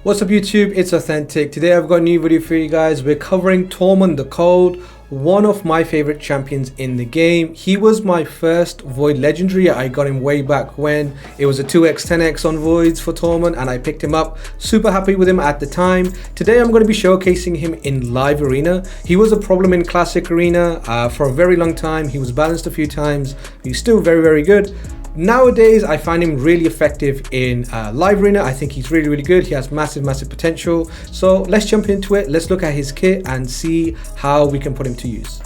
What's up YouTube, it's Authentic. Today I've got a new video for you guys. We're covering Tormin the Cold, one of my favorite champions in the game. He was my first Void Legendary. I got him way back when it was a 2x 10x on Voids for Tormin and I picked him up. Super happy with him at the time. Today I'm going to be showcasing him in live arena. He was a problem in classic arena for a very long time. He was balanced a few times. He's still very good. Nowadays, I find him really effective in live arena. I think he's really good. He has massive potential. So let's jump into it. Let's look at his kit and see how we can put him to use.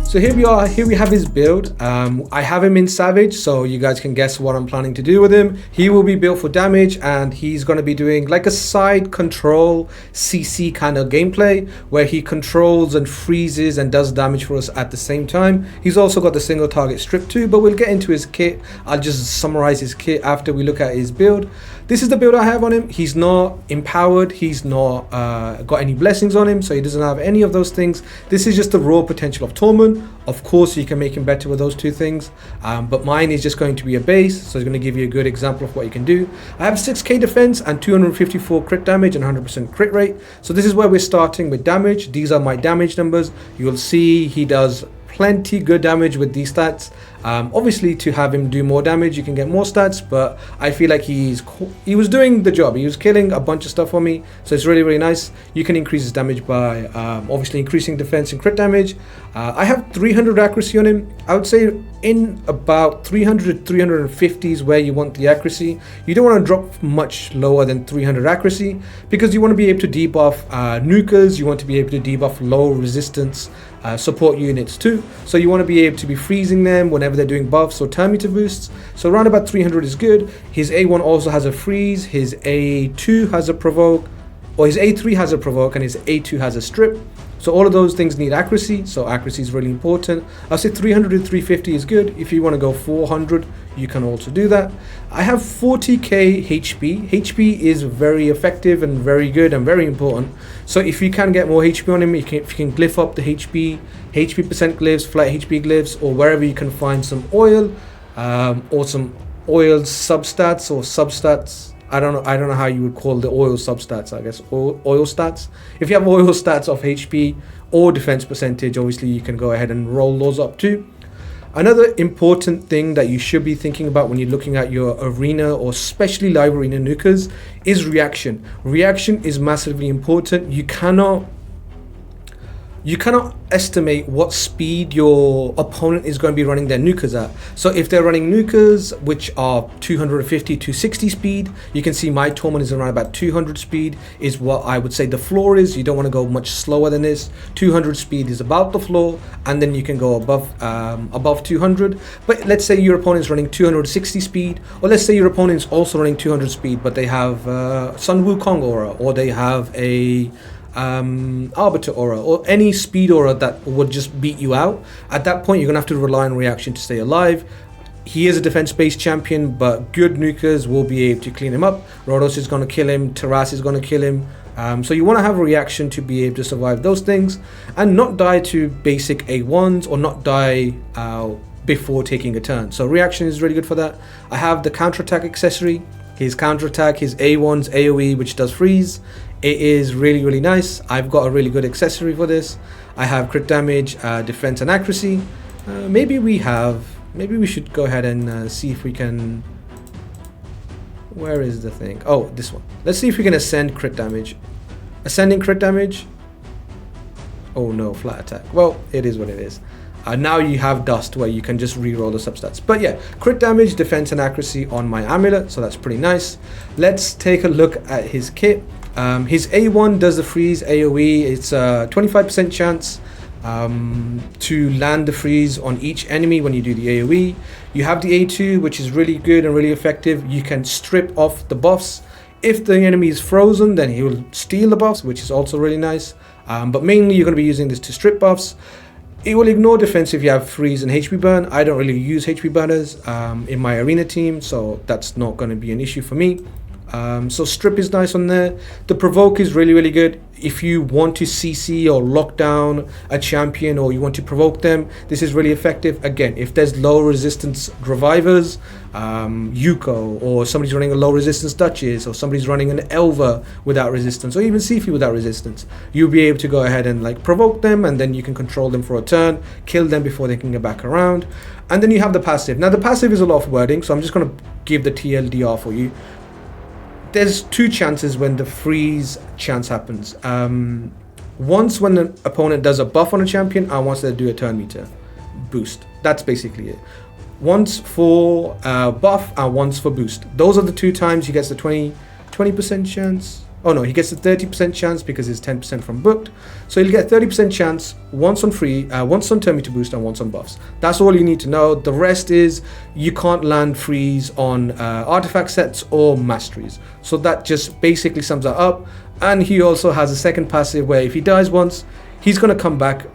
So here we are, here we have his build. I have him in Savage, so you guys can guess what I'm planning to do with him. He will be built for damage and he's going to be doing like a side control CC kind of gameplay where he controls and freezes and does damage for us at the same time. He's also got the single target strip too, but we'll get into his kit. I'll just summarize his kit after we look at his build. This is the build I have on him. He's not empowered, he's not got any blessings on him, so he doesn't have any of those things. This is just the raw potential of Tormin. Of course, you can make him better with those two things, but mine is just going to be a base, so it's going to give you a good example of what you can do. I have 6k defense and 254 crit damage and 100% crit rate. So this is where we're starting with damage. These are my damage numbers. You'll see he does plenty good damage with these stats. Obviously, to have him do more damage, you can get more stats, but I feel like he was doing the job. He was killing a bunch of stuff for me, so it's really nice. You can increase his damage by obviously increasing defense and crit damage. I have 300 accuracy on him. I would say in about 300 to 350 is where you want the accuracy. You don't want to drop much lower than 300 accuracy because you want to be able to debuff nukers. You want to be able to debuff low resistance support units too, so you want to be able to be freezing them whenever they're doing buffs or turn meter boosts. So around about 300 is good. His A1 also has a freeze, his A2 has a provoke, or his A3 has a provoke, and his A2 has a strip. So all of those things need accuracy, so accuracy is really important. I'll say 300 to 350 is good. If you want to go 400, you can also do that. I have 40k HP. HP is very effective and very good and very important. So if you can get more HP on him, if you can glyph up the HP percent glyphs, flat HP glyphs, or wherever you can find some oil, or some oil substats or substats. I don't know how you would call the oil substats. I guess oil stats. If you have oil stats of HP or defense percentage, obviously you can go ahead and roll those up too. Another important thing that you should be thinking about when you're looking at your arena or especially live arena nukers is reaction. Reaction is massively important. You cannot estimate what speed your opponent is going to be running their nukers at. So if they're running nukers which are 250 to 60 speed, you can see my Tormin is around about 200 speed is what I would say the floor is. You don't want to go much slower than this. 200 speed is about the floor, and then you can go above 200. But let's say your opponent is running 260 speed, or let's say your opponent is also running 200 speed, but they have Sun Wukong aura, or they have a arbiter aura, or any speed aura that would just beat you out. At that point, you're gonna have to rely on reaction to stay alive. He is a defense-based champion, but good nukers will be able to clean him up. Rodos is gonna kill him, Taras is gonna kill him. So you want to have a reaction to be able to survive those things and not die to basic A1s, or not die before taking a turn. So reaction is really good for that. I have the counterattack accessory. His counterattack, his A1's AoE, which does freeze. It is really nice. I've got a really good accessory for this. I have crit damage, defense and accuracy. Maybe we should go ahead and see if we can. Where is the thing? Oh, this one. Let's see if we can ascend crit damage. Ascending crit damage. Oh no, flat attack. Well, it is what it is. Now you have dust where you can just re-roll the substats. But yeah, crit damage, defense and accuracy on my amulet, so that's pretty nice. Let's take a look at his kit. His A1 does the freeze AoE. It's a 25% chance to land the freeze on each enemy when you do the AoE. You have the A2, which is really good and really effective. You can strip off the buffs. If the enemy is frozen, then he will steal the buffs, which is also really nice. But mainly you're going to be using this to strip buffs. It will ignore defense if you have freeze and HP burn. I don't really use HP burners in my arena team, so that's not going to be an issue for me. So strip is nice on there. The provoke is really good. If you want to CC or lock down a champion, or you want to provoke them, this is really effective. Again, if there's low resistance revivers, Yuko, or somebody's running a low resistance Duchess, or somebody's running an Elva without resistance, or even Sifi without resistance, you'll be able to go ahead and like provoke them, and then you can control them for a turn, kill them before they can get back around. And then you have the passive. Now the passive is a lot of wording, so I'm just going to give the TLDR for you. There's two chances when the freeze chance happens. Once when the opponent does a buff on a champion, and once they do a turn meter boost. That's basically it. Once for buff and once for boost. Those are the two times he gets the 20% chance. Oh no, he gets the 30% chance because it's 10% from booked. So he'll get 30% chance once on free, once on turn meter boost, and once on buffs. That's all you need to know. The rest is you can't land freeze on artifact sets or masteries. So that just basically sums that up. And he also has a second passive where if he dies once, he's going to come back,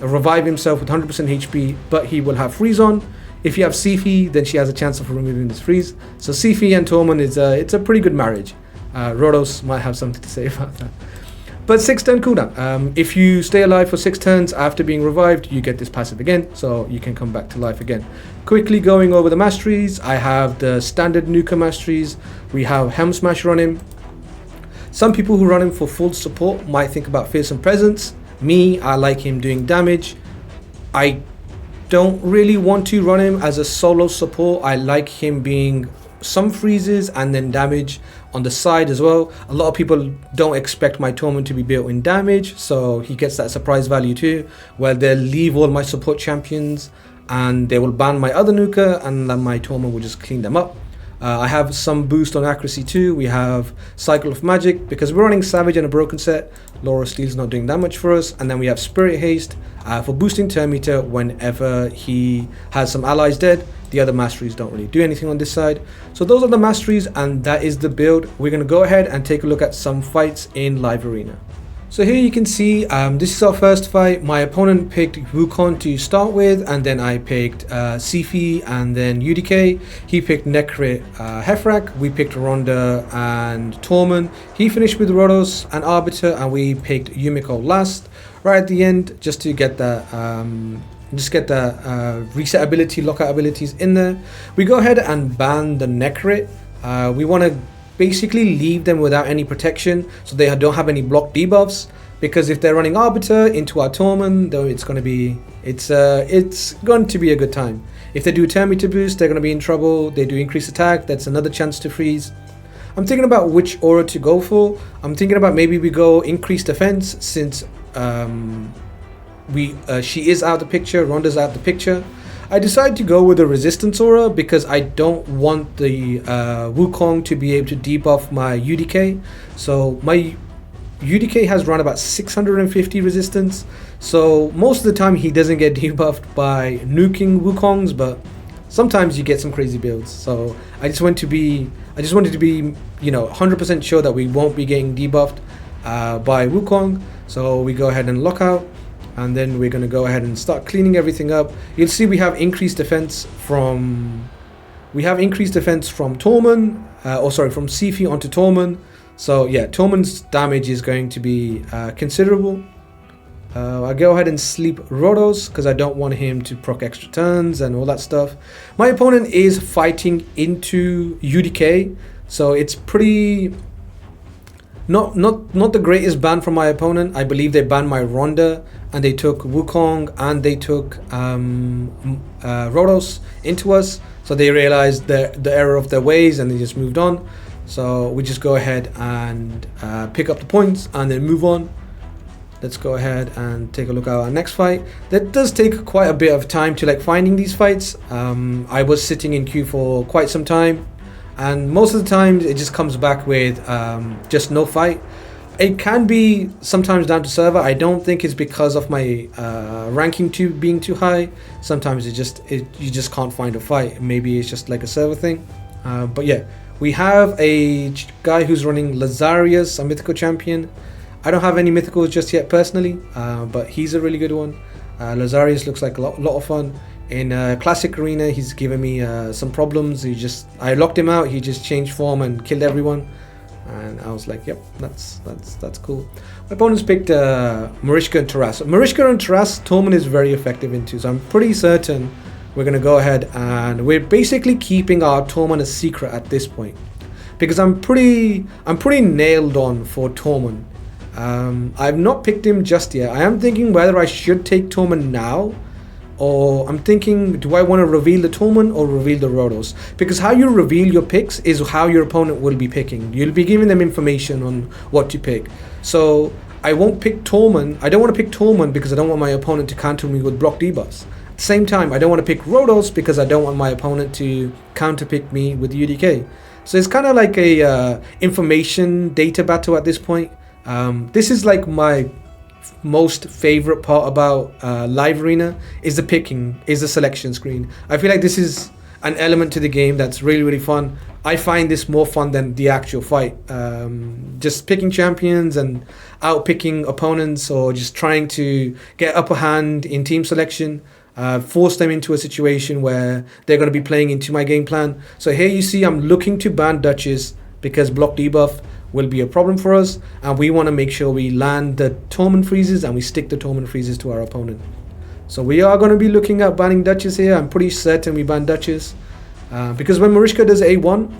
revive himself with 100% HP, but he will have freeze on. If you have Sifi, then she has a chance of removing this freeze. So Sifi and Tormin is it's a pretty good marriage. Rhodos might have something to say about that. But 6 turn cooldown. If you stay alive for 6 turns after being revived, you get this passive again, so you can come back to life again. Quickly going over the masteries, I have the standard Nuka masteries. We have Helm Smasher on him. Some people who run him for full support might think about Fearsome Presence. Me, I like him doing damage. I don't really want to run him as a solo support. I like him being some freezes and then damage on the side as well. A lot of people don't expect my Tormin to be built in damage, so he gets that surprise value too, where they'll leave all my support champions and they will ban my other Nuka, and then my Tormin will just clean them up. I have some boost on accuracy too. We have Cycle of Magic because we're running Savage and a broken set. Laura Steel's not doing that much for us. And then we have Spirit Haste for boosting turn meter whenever he has some allies dead. The other masteries don't really do anything on this side. So those are the masteries, and that is the build. We're going to go ahead and take a look at some fights in live arena. So here you can see this is our first fight. My opponent picked Wukong to start with, and then I picked Sifi and then UDK. He picked Nekrit Hefrak. We picked Ronda and Tormin. He finished with Rhodos and Arbiter, and we picked Yumiko last. Right at the end, just to get the reset ability, lockout abilities in there. We go ahead and ban the Nekrit. We want to basically leave them without any protection, so they don't have any block debuffs, because if they're running Arbiter into our Tormin, though, it's going to be a good time. If they do turn meter boost, they're going to be in trouble. They do increase attack, that's another chance to freeze. I'm thinking about which aura to go for. I'm thinking about maybe we go increased defense, since she is out of the picture, Ronda's out of the picture. I decided to go with a resistance aura because I don't want the Wukong to be able to debuff my UDK. So my UDK has run about 650 resistance, so most of the time he doesn't get debuffed by nuking Wukongs, but sometimes you get some crazy builds. So I just wanted to be 100% sure that we won't be getting debuffed by Wukong. So we go ahead and lock out. And then we're going to go ahead and start cleaning everything up. You'll see we have increased defense from Tormin, from Sifi onto Tormin. So yeah, Tormin's damage is going to be considerable. I go ahead and sleep Rhodos because I don't want him to proc extra turns and all that stuff. My opponent is fighting into UDK, so it's pretty not the greatest ban from my opponent. I believe they banned my Ronda, and they took Wukong, and they took Rhodos into us. So they realized the error of their ways, and they just moved on. So we just go ahead and pick up the points and then move on. Let's go ahead and take a look at our next fight. That does take quite a bit of time to finding these fights. I was sitting in queue for quite some time, and most of the time it just comes back with just no fight. It can be sometimes down to server. I don't think it's because of my ranking being too high. Sometimes you just can't find a fight. Maybe it's just like a server thing. But yeah, we have a guy who's running Lazarius, a mythical champion. I don't have any mythicals just yet personally, but he's a really good one. Lazarius looks like a lot of fun. In classic arena, he's given me some problems. I locked him out. He just changed form and killed everyone, and I was like, yep, that's cool. My opponents picked Marichka Taras. Marichka and Taras, Tormin is very effective into, so I'm pretty certain we're going to go ahead and we're basically keeping our Tormin a secret at this point, because I'm pretty nailed on for Tormin. I've not picked him just yet. I am thinking whether I should take Tormin now, or I'm thinking, do I want to reveal the Tormin or reveal the Rhodos? Because how you reveal your picks is how your opponent will be picking. You'll be giving them information on what to pick. So I won't pick Tormin. I don't want to pick Tormin because I don't want my opponent to counter me with block debuffs. At the same time, I don't want to pick Rhodos because I don't want my opponent to counter pick me with UDK. So it's kind of like a information data battle at this point. This is like my most favorite part about live arena is the selection screen. I feel like this is an element to the game that's really fun. I find this more fun than the actual fight. Just picking champions and out picking opponents, or just trying to get upper hand in team selection, force them into a situation where they're going to be playing into my game plan. So here you see I'm looking to ban Duchess because block debuff will be a problem for us, and we want to make sure we land the Tormin freezes and we stick the Tormin freezes to our opponent. So we are going to be looking at banning Duchess here. I'm pretty certain we ban Duchess because when Marichka does A1,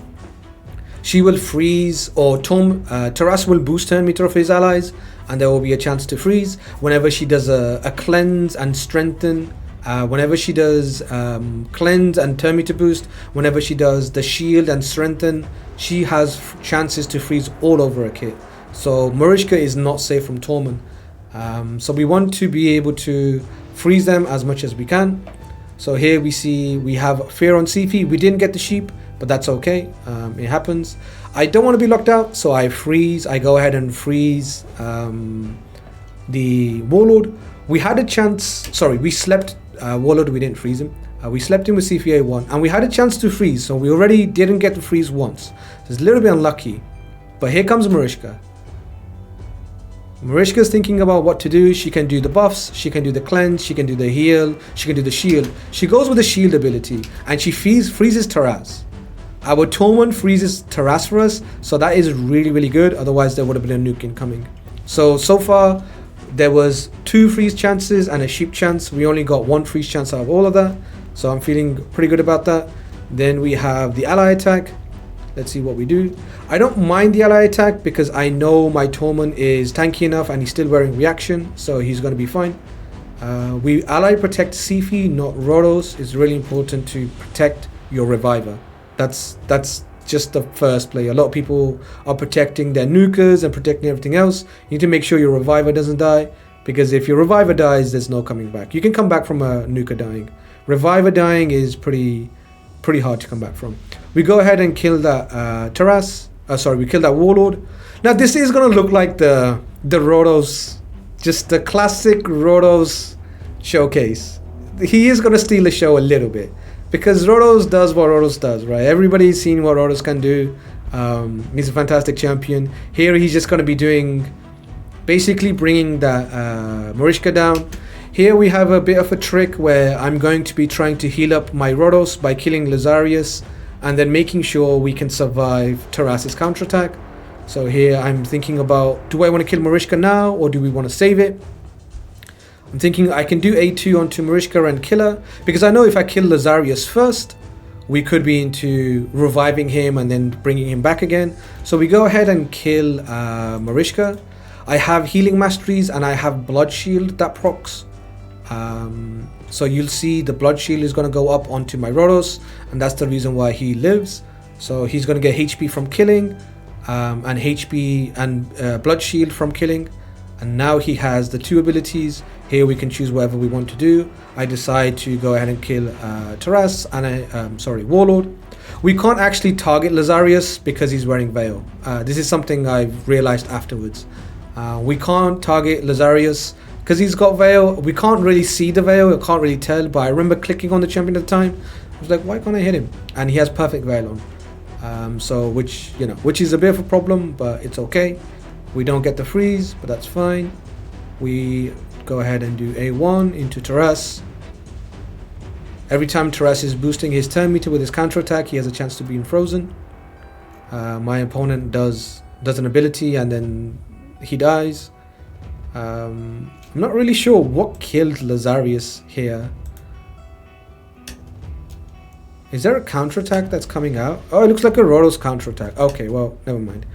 she will freeze, or Taras will boost turn meter of his allies, and there will be a chance to freeze. Whenever she does a cleanse and strengthen, whenever she does cleanse and turn meter boost, whenever she does the shield and strengthen, she has chances to freeze all over a kit. So Marichka is not safe from Tormin. So we want to be able to freeze them as much as we can. So here we see we have fear on CP. We didn't get the sheep, but that's okay. It happens. I don't want to be locked out, so I freeze. I go ahead and freeze the Warlord. We had a chance. Sorry, we slept Warlord. We didn't freeze him. We slept him with CFA 1, and we had a chance to freeze, so we already didn't get to freeze once. So it's a little bit unlucky. But here comes Marichka. Marichka's thinking about what to do. She can do the buffs, she can do the cleanse, she can do the heal, she can do the shield. She goes with the shield ability, and she freezes Taras. Our Tormin freezes Taras for us, so that is really good. Otherwise there would have been a nuke incoming. So far there was 2 freeze chances and a sheep chance. We only got 1 freeze chance out of all of that, so I'm feeling pretty good about that. Then we have the ally attack. Let's see what we do. I don't mind the ally attack because I know my Tormin is tanky enough and he's still wearing reaction, so he's going to be fine. We ally protect Sifi, not Rhodos. It's really important to protect your reviver. That's just the first play. A lot of people are protecting their nukers and protecting everything else. You need to make sure your reviver doesn't die, because if your reviver dies, there's no coming back. You can come back from a nuker dying. Reviver dying is pretty hard to come back from. We go ahead and kill that Taras. We kill that Warlord. Now this is gonna look like the Rhodos, just the classic Rhodos showcase. He is gonna steal the show a little bit, because Rhodos does what Rhodos does, right? Everybody's seen what Rhodos can do. He's a fantastic champion. Here he's just gonna be doing, basically bringing that Marichka down. Here we have a bit of a trick where I'm going to be trying to heal up my Rhodos by killing Lazarius and then making sure we can survive Taras's counterattack. So here I'm thinking about, do I want to kill Marichka now or do we want to save it? I'm thinking I can do A2 onto Marichka and kill her, because I know if I kill Lazarius first, we could be into reviving him and then bringing him back again. So we go ahead and kill Marichka. I have healing masteries and I have blood shield that procs. So you'll see the blood shield is going to go up onto my Rhodos, and that's the reason why he lives. So he's going to get HP from killing, and HP and blood shield from killing. And now he has the 2 abilities. Here we can choose whatever we want to do. I decide to go ahead and kill Taras and Warlord. We can't actually target Lazarius because he's wearing Veil. This is something I've realized afterwards. We can't target Lazarius because he's got Veil. We can't really see the Veil, I can't really tell, but I remember clicking on the champion at the time. I was like, why can't I hit him? And he has perfect Veil on. Which is a bit of a problem, but it's okay. We don't get the freeze, but that's fine. We go ahead and do A1 into Taras. Every time Taras is boosting his turn meter with his counterattack, he has a chance to be frozen. My opponent does an ability and then he dies. I'm not really sure what killed Lazarius here. Is there a counterattack that's coming out? Oh, it looks like a Rotos counterattack. Okay, well, never mind.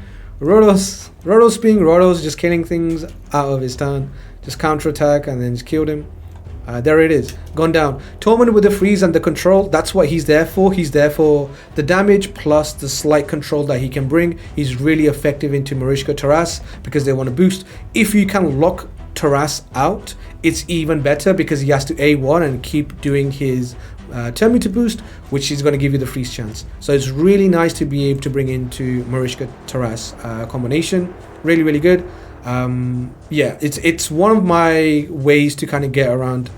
Rotos being Rotos, just killing things out of his turn. Just counterattack and then just killed him. There it is, gone down. Tormin with the freeze and the control, that's what he's there for. He's there for the damage plus the slight control that he can bring. He's really effective into Marichka Taras because they want to boost. If you can lock Taras out, it's even better because he has to A1 and keep doing his turn meter boost, which is going to give you the freeze chance. So it's really nice to be able to bring into Marichka Taras combination. Really, really good. Yeah, it's one of my ways to kind of get around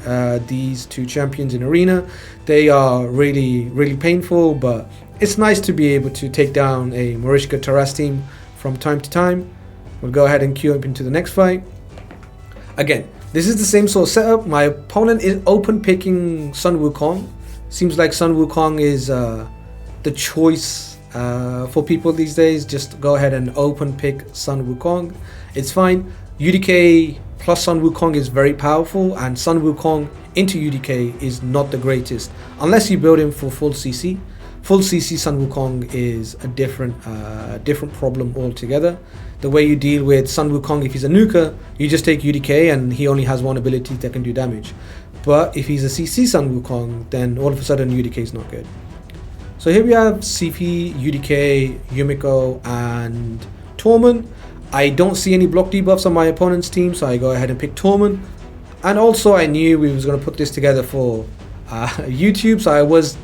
these two champions in arena. They are really, really painful, but it's nice to be able to take down a Marichka Taras team from time to time. We'll go ahead and queue up into the next fight. Again, this is the same sort of setup. My opponent is open picking Sun Wukong. Seems like Sun Wukong is the choice for people these days. Just go ahead and open pick Sun Wukong. It's fine. UDK plus Sun Wukong is very powerful, and Sun Wukong into UDK is not the greatest unless you build him for full CC. Full CC Sun Wukong is a different problem altogether. The way you deal with Sun Wukong, if he's a nuker, you just take UDK and he only has one ability that can do damage. But if he's a CC Sun Wukong, then all of a sudden UDK is not good. So here we have CP, UDK, Yumiko, and Tormin. I don't see any block debuffs on my opponent's team, so I go ahead and pick Tormin. And also I knew we was going to put this together for YouTube, so I was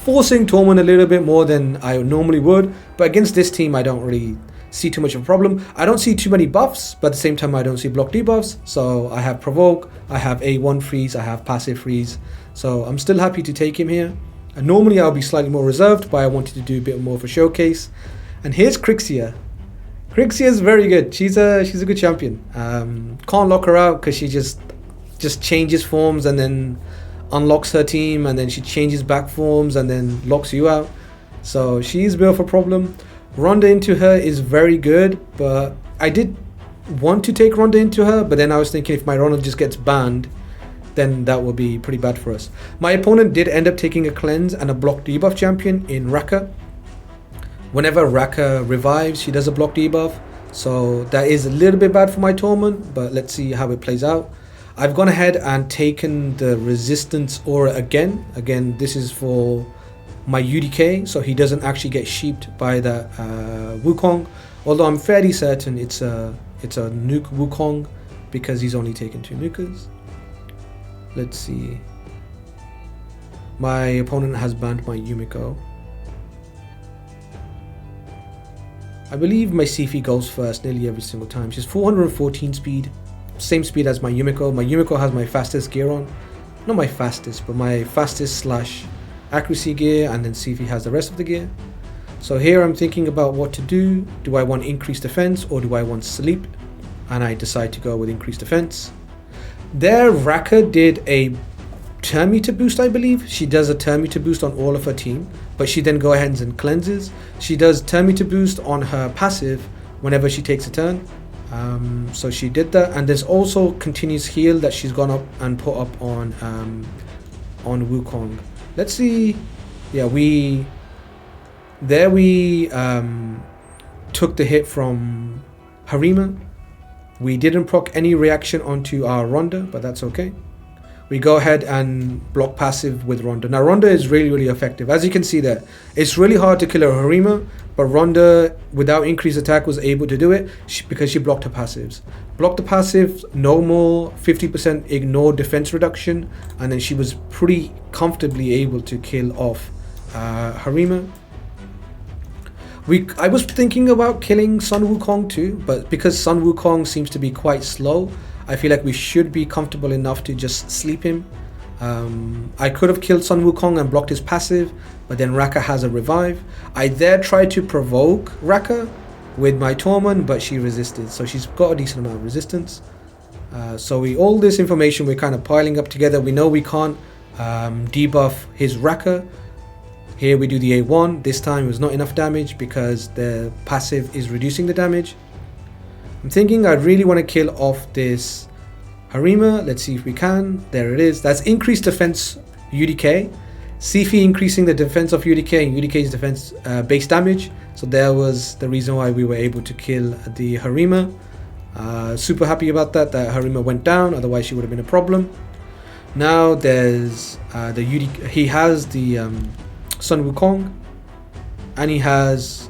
forcing Tormin a little bit more than I normally would. But against this team, I don't really see too much of a problem. I don't see too many buffs, but at the same time, I don't see block debuffs. So I have Provoke, I have A1 freeze, I have passive freeze. So I'm still happy to take him here. And normally I'll be slightly more reserved, but I wanted to do a bit more of a showcase. And here's Crixia. Crixia is very good. She's a good champion. Can't lock her out because she just changes forms and then unlocks her team, and then she changes back forms and then locks you out. So she's a bit of a problem. Ronda into her is very good, but I did want to take Ronda into her, but then I was thinking if my Ronda just gets banned, then that will be pretty bad for us. My opponent did end up taking a cleanse and a block debuff champion in Raka. Whenever Raka revives, she does a block debuff, so that is a little bit bad for my Tormin, but let's see how it plays out. I've gone ahead and taken the resistance aura again. Again, this is for my UDK, so he doesn't actually get sheeped by the Wukong, although I'm fairly certain it's a nuke Wukong because he's only taken 2 nukers. Let's see. My opponent has banned my Yumiko. I believe my Sifi goes first nearly every single time. She's 414 speed, same speed as my Yumiko. My Yumiko has my fastest gear on. Not my fastest, but my fastest / accuracy gear, and then Sifi has the rest of the gear. So here I'm thinking about what to do. Do I want increased defense or do I want sleep? And I decide to go with increased defense. There, Raka did a turn meter boost, I believe. She does a turn meter boost on all of her team, but she then go ahead and cleanses. She does turn meter boost on her passive whenever she takes a turn. So she did that, and there's also continuous heal that she's gone up and put up on Wukong. Let's see. Yeah, we took the hit from Harima. We didn't proc any reaction onto our Ronda, but that's okay. We go ahead and block passive with Ronda. Now Ronda is really, really effective. As you can see there, it's really hard to kill a Harima, but Ronda, without increased attack, was able to do it because she blocked her passives. Blocked the passive, normal, 50% ignore defense reduction, and then she was pretty comfortably able to kill off Harima. I was thinking about killing Sun Wukong too, but because Sun Wukong seems to be quite slow, I feel like we should be comfortable enough to just sleep him. I could have killed Sun Wukong and blocked his passive, but then Raka has a revive. I there tried to provoke Raka with my Tormin, but she resisted, so she's got a decent amount of resistance. So all this information we're kind of piling up together. We know we can't debuff his Raka. Here we do the A1. This time it was not enough damage because the passive is reducing the damage. I'm thinking I really want to kill off this Harima. Let's see if we can. There it is. That's increased defense UDK. Sifi increasing the defense of UDK and UDK's defense base damage. So that was the reason why we were able to kill the Harima. Super happy about that Harima went down, otherwise she would have been a problem. Now there's the UDK, he has the Sun Wukong, and he has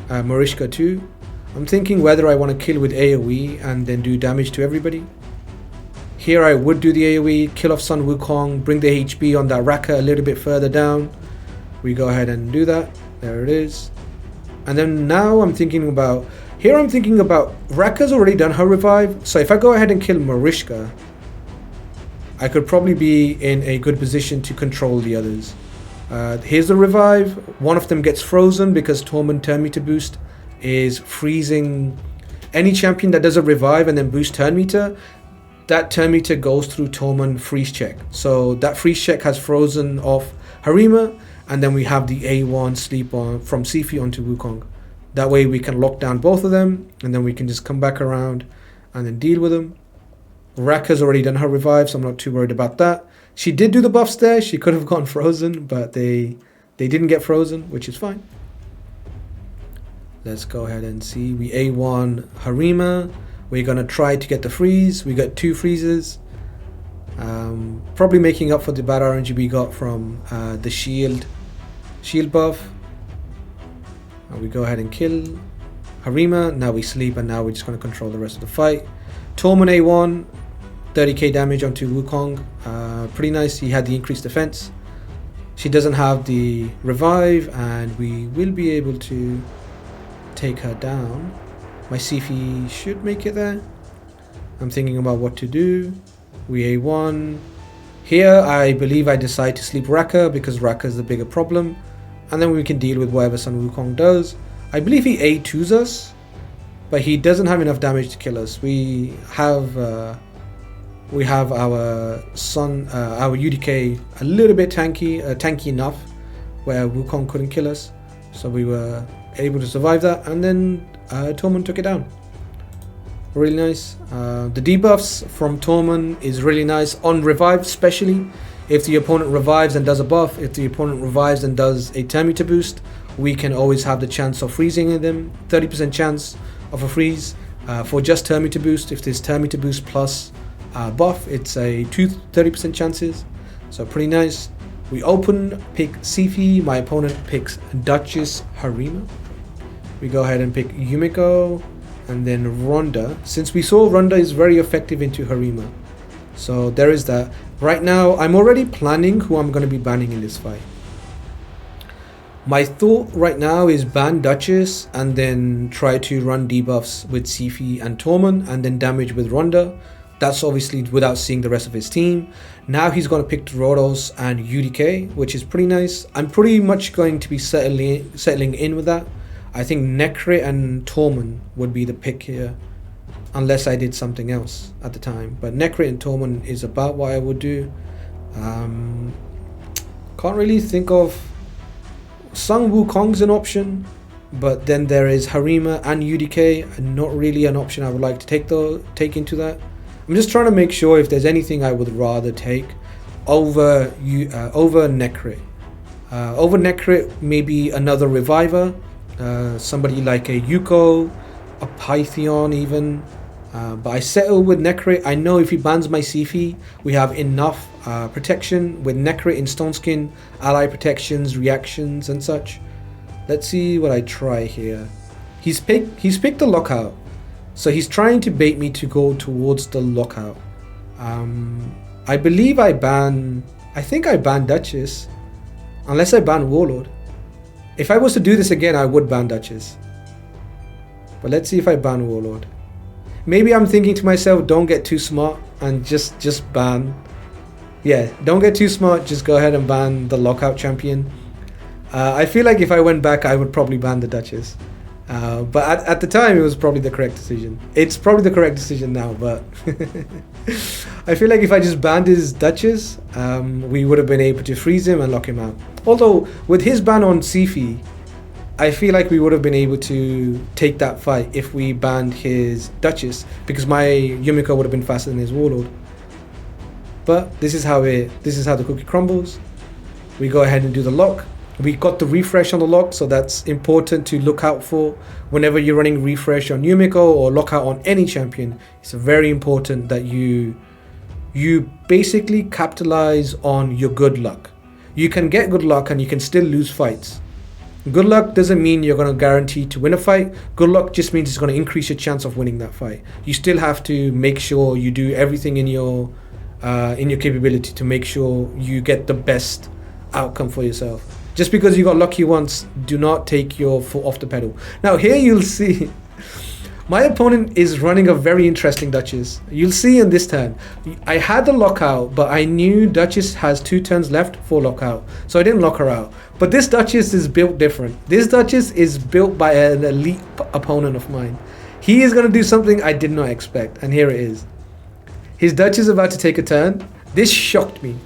Marichka too. I'm thinking whether I want to kill with AoE and then do damage to everybody. Here I would do the AoE, kill off Sun Wukong, bring the HP on that Raka a little bit further down. We go ahead and do that. There it is. And then now I'm thinking about, Raka's already done her revive. So if I go ahead and kill Marichka, I could probably be in a good position to control the others. Here's the revive. One of them gets frozen because Tormin turn meter boost is freezing any champion that does a revive and then boost turn meter. That turn meter goes through Tormin freeze check. So that freeze check has frozen off Harima, and then we have the A1 sleep on from Sifi onto Wukong. That way we can lock down both of them, and then we can just come back around and then deal with them. Raka's already done her revive, so I'm not too worried about that. She did do the buffs there. She could have gone frozen, but they didn't get frozen, which is fine. Let's go ahead and see. We A1 Harima. We're going to try to get the freeze. We got 2 freezes. Probably making up for the bad RNG we got from the shield buff. We go ahead and kill Harima. Now we sleep, and now we're just going to control the rest of the fight. Tormin A1, 30k damage onto Wukong. Pretty nice. He had the increased defense. She doesn't have the revive, and we will be able to take her down. My Sifi should make it there. I'm thinking about what to do. We A1. Here I believe I decide to sleep Raka because Raka is the bigger problem. And then we can deal with whatever Sun Wukong does. I believe he A2s us, but he doesn't have enough damage to kill us. We have our UDK a little bit tanky enough where Wukong couldn't kill us. So we were able to survive that, and then Tormin took it down. Really nice. The debuffs from Tormin is really nice on revive, especially if the opponent revives and does a buff. If the opponent revives and does a turn meter boost, we can always have the chance of freezing them. 30% chance of a freeze for just turn meter boost. If there's turn meter boost plus buff, it's a 30% chances. So pretty nice. We pick Sifi. My opponent picks Duchess Harima. We go ahead and pick Yumiko and then Ronda. Since we saw Ronda is very effective into Harima. So there is that. Right now, I'm already planning who I'm going to be banning in this fight. My thought right now is ban Duchess and then try to run debuffs with Sifi and Tormin and then damage with Ronda. That's obviously without seeing the rest of his team. Now he's going to pick Rodos and UDK, which is pretty nice. I'm pretty much going to be settling in with that. I think Necrit and Tormin would be the pick here, unless I did something else at the time. But Necrit and Tormin is about what I would do. Can't really think of... Sun Wukong's an option, but then there is Harima and UDK, and not really an option I would like to take into that. I'm just trying to make sure if there's anything I would rather take over Necrit. Over Necrit, maybe another Reviver, somebody like a Yuko, a Pythion even. But I settle with Necrit. I know if he bans my Sifi, we have enough protection with Necrit in Stone Skin, ally protections, reactions and such. Let's see what I try here. He's picked the lockout. So he's trying to bait me to go towards the lockout. I believe I think I ban Duchess. Unless I ban Warlord. If I was to do this again, I would ban Duchess. But let's see if I ban Warlord. Maybe I'm thinking to myself, don't get too smart and just ban. Yeah, don't get too smart, just go ahead and ban the lockout champion. I feel like if I went back, I would probably ban the Duchess. But at the time, it was probably the correct decision. It's probably the correct decision now, but I feel like if I just banned his Duchess, we would have been able to freeze him and lock him out. Although, with his ban on Sifi, I feel like we would have been able to take that fight if we banned his Duchess, because my Yumiko would have been faster than his Warlord. But this is how the cookie crumbles. We go ahead and do the lock. We got the refresh on the lock, so that's important to look out for whenever you're running refresh on Yumiko or lockout on any champion. It's very important that you basically capitalize on your good luck. You can get good luck and you can still lose fights. Good luck doesn't mean you're going to guarantee to win a fight. Good luck just means it's going to increase your chance of winning that fight. You still have to make sure you do everything in your capability to make sure you get the best outcome for yourself. Just because you got lucky once, do not take your foot off the pedal. Now here you'll see, my opponent is running a very interesting Duchess. You'll see in this turn, I had the lockout, but I knew Duchess has 2 turns left for lockout, so I didn't lock her out. But this Duchess is built different. This Duchess is built by an elite opponent of mine. He is going to do something I did not expect, and here it is. His Duchess is about to take a turn. This shocked me.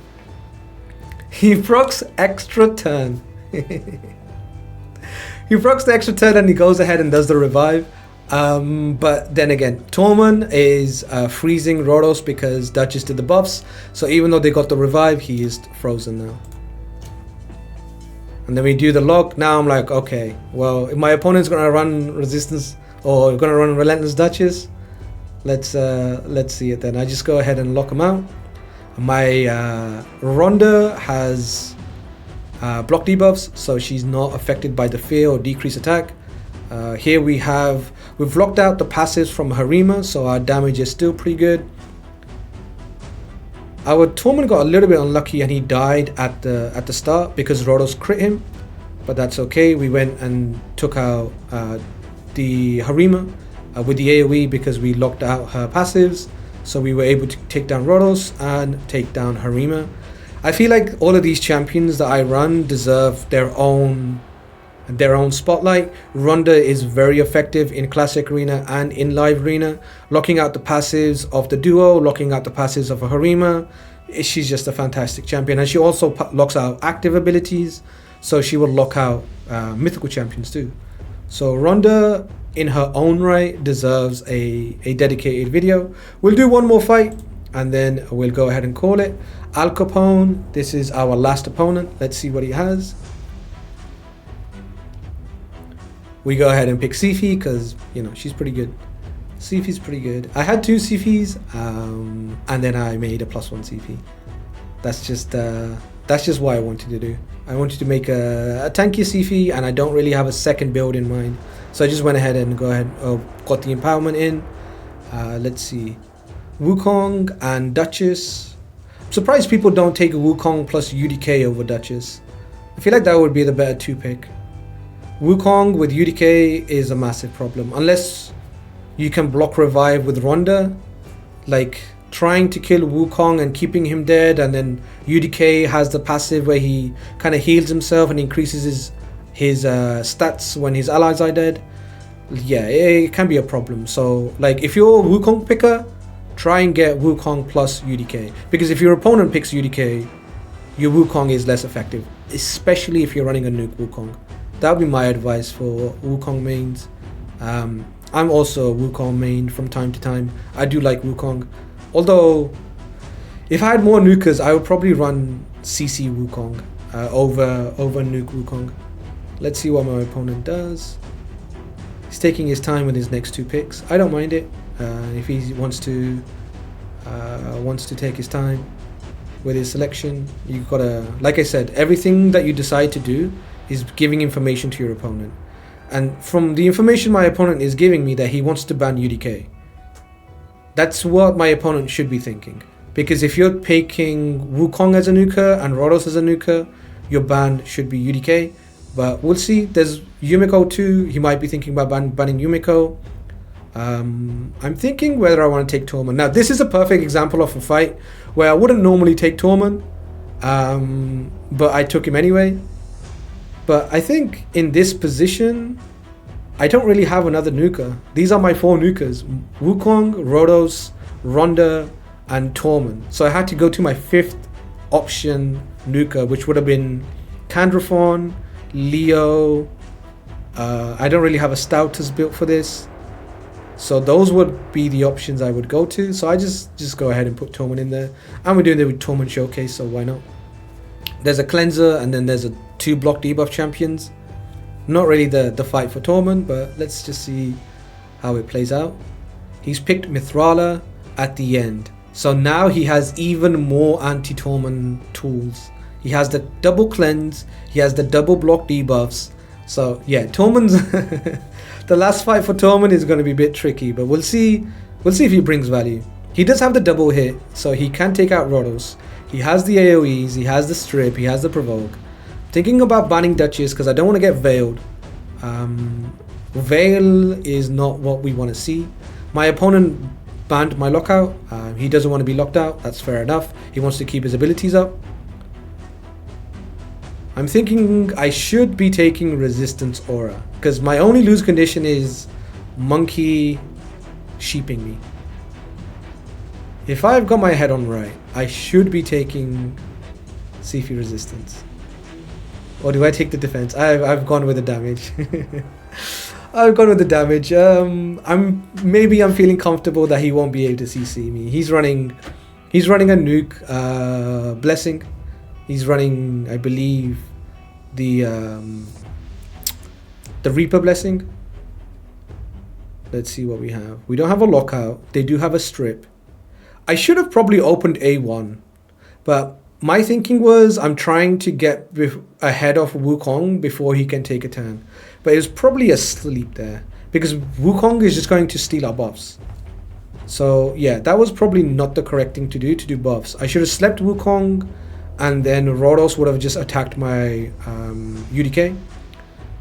He procs extra turn. He procs the extra turn and he goes ahead and does the revive. But then again, Tormin is freezing Rhodos because Duchess did the buffs. So even though they got the revive, he is frozen now. And then we do the lock. Now I'm like, okay, well, if my opponent's gonna run resistance or gonna run relentless Duchess, let's see it then. I just go ahead and lock him out. My Ronda has block debuffs, so she's not affected by the fear or decrease attack. Here we've locked out the passives from Harima, so our damage is still pretty good. Our Tormin got a little bit unlucky and he died at the start because Rhodos crit him, but that's okay. We went and took out the Harima with the AoE because we locked out her passives. So we were able to take down Rhodos and take down Harima. I feel like all of these champions that I run deserve their own spotlight. Ronda is very effective in Classic Arena and in Live Arena, locking out the passives of the duo, locking out the passives of a Harima. She's just a fantastic champion, and she also locks out active abilities, so she will lock out mythical champions too. So Ronda in her own right deserves a dedicated video. We'll do one more fight and then we'll go ahead and call it. Al Capone, this is our last opponent. Let's see what he has. We go ahead and pick Sifi because, you know, she's pretty good. Sifi's pretty good. I had 2 Sifis and then I made a +1 Sifi. That's just what I wanted to do. I wanted to make a tankier Sifi and I don't really have a second build in mind. So I just went ahead and got the empowerment in. Let's see. Wukong and Duchess. I'm surprised people don't take Wukong plus UDK over Duchess. I feel like that would be the better 2 pick. Wukong with UDK is a massive problem. Unless you can block revive with Ronda. Like trying to kill Wukong and keeping him dead, and then UDK has the passive where he kind of heals himself and increases his stats when his allies are dead. Yeah, it can be a problem. So like if you're a Wukong picker, try and get Wukong plus UDK, because if your opponent picks UDK, your Wukong is less effective, especially if you're running a nuke Wukong. That would be my advice for Wukong mains. I'm also a Wukong main from time to time. I do like Wukong, although if I had more nukers I would probably run CC Wukong over nuke Wukong. Let's see what my opponent does. He's taking his time with his next 2 picks. I don't mind it if he wants to take his time with his selection. You gotta, like I said, everything that you decide to do is giving information to your opponent. And from the information my opponent is giving me that he wants to ban UDK, that's what my opponent should be thinking. Because if you're picking Wukong as a nuker and Rhodos as a nuker, your ban should be UDK. But we'll see. There's Yumiko too. He might be thinking about banning Yumiko. I'm thinking whether I want to take Tormin. Now this is a perfect example of a fight where I wouldn't normally take Tormin, but I took him anyway. But I think in this position, I don't really have another nuker. These are my 4 nukers: Wukong, Rhodos, Ronda, and Tormin. So I had to go to my 5th option nuker, which would have been Candrathon, Leo. I don't really have a Stouters built for this. So those would be the options I would go to. So I just go ahead and put Tormin in there. And we're doing it with Tormin Showcase, so why not? There's a cleanser and then there's a 2 block debuff champions. Not really the fight for Tormin, but let's just see how it plays out. He's picked Mithrala at the end. So now he has even more anti-Tormin tools. He has the double cleanse, he has the double block debuffs. So yeah, Tormin's the last fight for Tormin is going to be a bit tricky, but we'll see if he brings value. He does have the double hit, so he can take out Rodos. He has the AoEs, he has the strip, he has the provoke. Thinking about banning Duchess because I don't want to get veiled. Veil is not what we want to see. My opponent banned my lockout. He doesn't want to be locked out. That's fair enough. He wants to keep his abilities up. I'm thinking I should be taking Resistance Aura because my only lose condition is Monkey sheeping me. If I've got my head on right, I should be taking Sifi Resistance. Or do I take the defense? I've gone with the damage. I've gone with the damage. I'm feeling comfortable that he won't be able to CC me. He's running a nuke blessing. He's running, I believe, the Reaper blessing. Let's see what we have. We don't have a lockout. They do have a strip. I should have probably opened A1, but my thinking was I'm trying to get ahead of Wukong before he can take a turn. But it was probably a sleep there because Wukong is just going to steal our buffs. So yeah, that was probably not the correct thing to do buffs. I should have slept Wukong and then Rodos would have just attacked my UDK.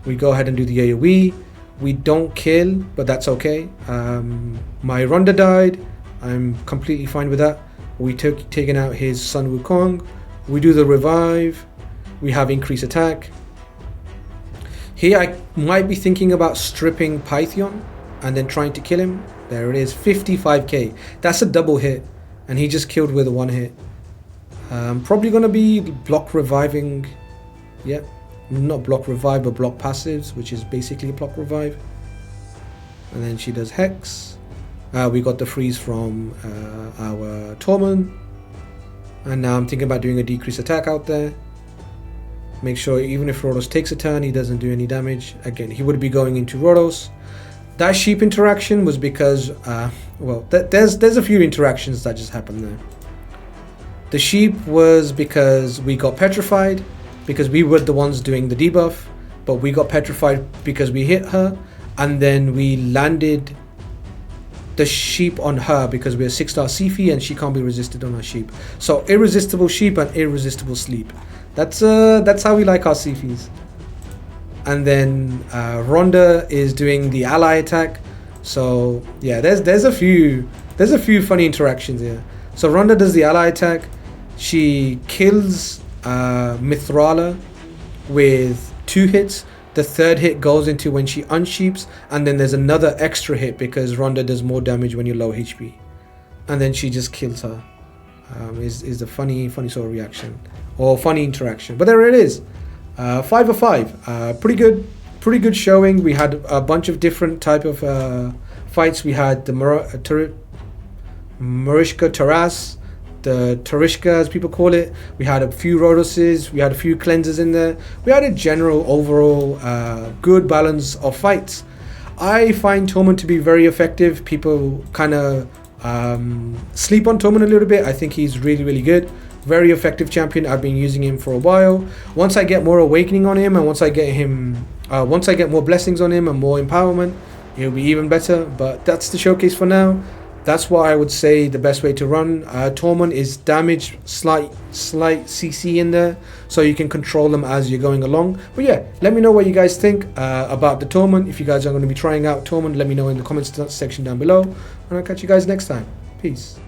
We go ahead and do the AoE. We don't kill, but that's okay. My Ronda died. I'm completely fine with that. We taken out his Sun Wukong. We do the revive. We have increased attack. Here I might be thinking about stripping Pythion and then trying to kill him. There it is, 55k. That's a double hit, and he just killed with a 1 hit. Probably gonna be block reviving. Yeah, not block revive, but block passives, which is basically a block revive. And then she does Hex. We got the freeze from our Tormin. And now I'm thinking about doing a decreased attack out there. Make sure even if Rodos takes a turn, he doesn't do any damage. Again, he would be going into Rodos. That sheep interaction was because, there's a few interactions that just happened there. The sheep was because we got petrified, because we were the ones doing the debuff, but we got petrified because we hit her, and then we landed the sheep on her because we're 6-star Sifi and she can't be resisted on our sheep. So irresistible sheep and irresistible sleep. That's how we like our Sifis. And then Ronda is doing the ally attack. So yeah, there's a few funny interactions here. So Ronda does the ally attack. She kills Mithrala with 2 hits. The 3rd hit goes into when she unsheeps, and then there's another extra hit because Ronda does more damage when you're low HP. And then she just kills her. Is the funny sort of reaction or funny interaction. But there it is. 5 of 5. Pretty good showing. We had a bunch of different type of fights. We had the Marichka Taras, the Tarishka as people call it. We had a few Rodoses, we had a few cleansers in there. We had a general overall good balance of fights. I find Tormin to be very effective. People kind of sleep on Tormin a little bit. I think he's really good. Very effective champion. I've been using him for a while. Once I get more awakening on him and once I get more blessings on him and more empowerment, he'll be even better. But that's the showcase for now. That's why I would say the best way to run. Tormin is damage, slight CC in there, so you can control them as you're going along. But yeah, let me know what you guys think about the Tormin. If you guys are going to be trying out Tormin, let me know in the comments section down below. And I'll catch you guys next time. Peace.